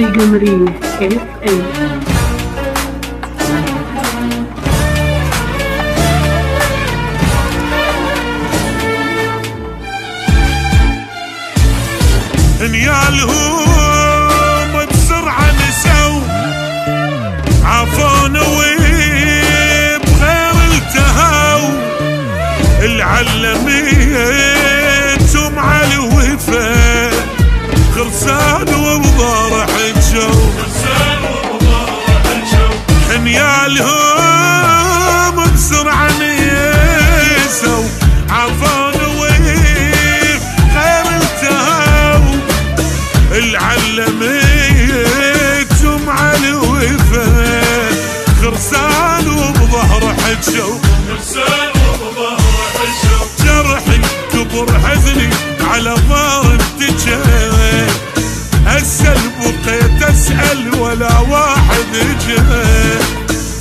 قمرية FM. نيالهم بسرعة نسوا عافونا وبغير التهاو العلميتهم على الوفا خرسان وبضارح الجو نيالهم بسرعة نسوا عافونا العلميتهم على الوفا خرسان وبظهر حجو جرحي كبر حزني على ظهر التجاه اسال بقيت اسال ولا واحد جاه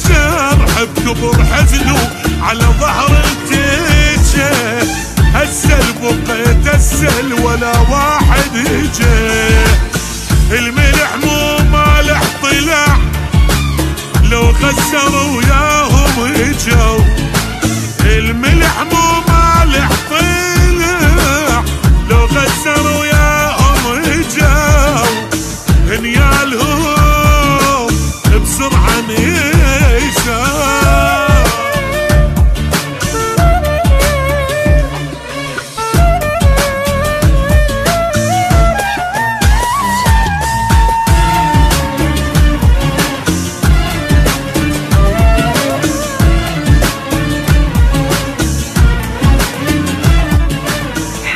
جرحي بكبر حزنه على ظهر التجاه اسال بقيت اسال ولا واحد جاه الملح مو مالح طلع لو خسروا وياهم اجوا الملح مو مالح طلع لو خسروا وياهم اجوا نيالهم بسرعة نيسوا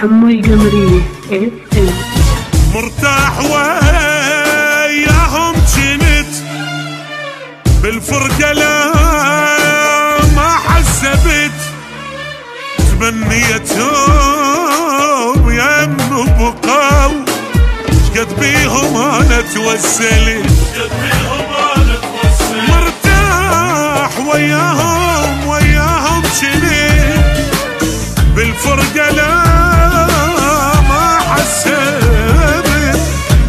حمى قمرية FM. مرتاح وياهم جنت بالفرقة لا ما حسبت تمنيتهم يم بقاو شقد بيهم انا توسلت مرتاح وياهم جنت بالفرقة لا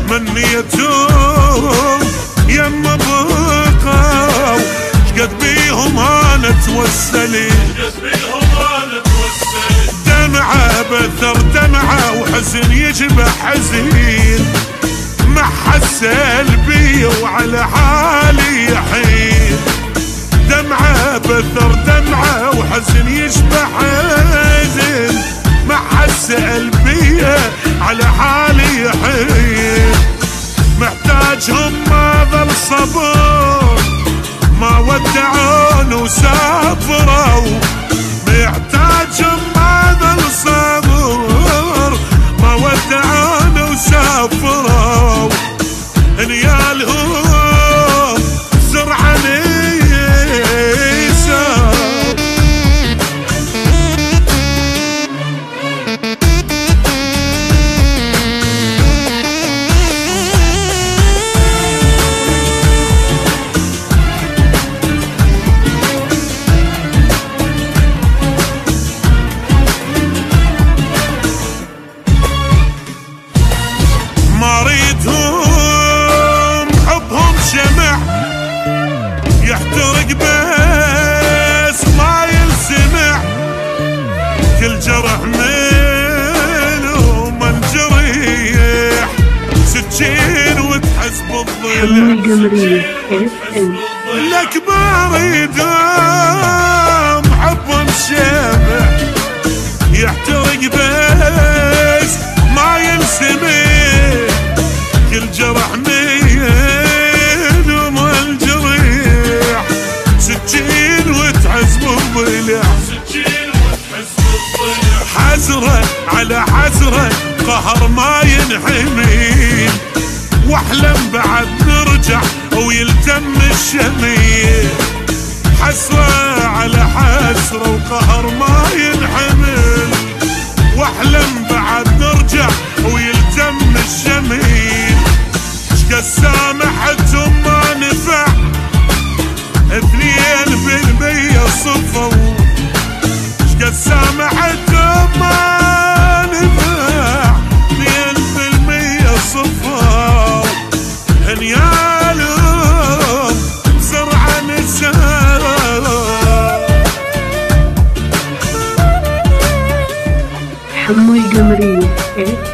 منيتهم يم بقاو شقد بيهم انا توسلت دمعة بثر دمعة وحزن يجبه حزين ما حسل بي وعلى حالي يحين دمعة بثر دمعة وحزن يشبه حزين ما حسل بي على حالي يحين محتاجهم ما ظل صبر ما ودعون وسافروا محتاجهم ما ظل صبر ما ودعون وسافروا نيالهم زرعة نيسوا مريدهم حبهم شمع يحترق بس ما يلسمع كل جرح منهم انجريح سكين وتحس بالضلع حمى قمرية FM. لك مريدهم حبهم شمع يحترق بس ما يلسمع كل جرح منهم الجريح سكين وتحس بالضلع حسرة على حسرة قهر ما ينحمل واحلم بعد نرجع ويلتم الشميل حسرة على حسرة وقهر ما ينحمل واحلم بعد نرجع ويلتم الشميل شقد سامحتهم ما نفع 2% صفوا شقد سامحتهم ما نفع 2% صفوا حمو القمرية اف